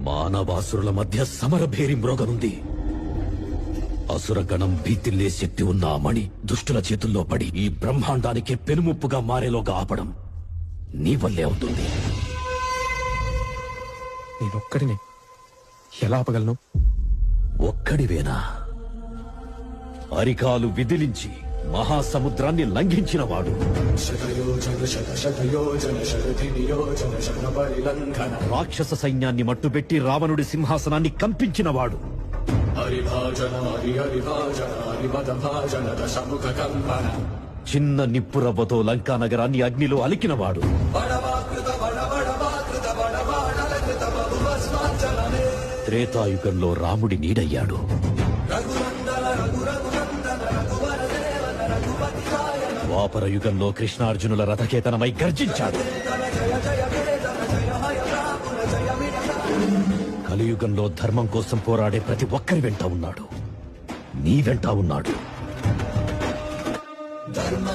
మానవాసురుల మధ్య సమరభేరి మ్రోగనుంది. అసురగణం భీతిల్లే శక్తి ఉన్న ఆ మణి దుష్టుల చేతుల్లో పడి ఈ బ్రహ్మాండానికి పెనుముప్పుగా మారేలోగా ఆపడం నీ వల్లే అవుతుంది. నేనొక్కడిని ఎలా ఆపగలను? ఒక్కడివేనా? అరికాలు విదిలించి మహాసముద్రాన్ని లంఘించినవాడు, రాక్షస సైన్యాన్ని మట్టుబెట్టి రావణుడి సింహాసనాన్ని కంపించినవాడు, చిన్న నిప్పురవ్వతో లంకా నగరాన్ని అగ్నిలో అలికినవాడు, త్రేతాయుగంలో రాముడి నీడయ్యాడు, ద్వాపర యుగంలో కృష్ణార్జునుల రథకేతనమై గర్జించాడు, కలియుగంలో ధర్మం కోసం పోరాడే ప్రతి ఒక్కరి వెంట ఉన్నాడు. నీ వెంట ఉన్నాడు. ధర్మ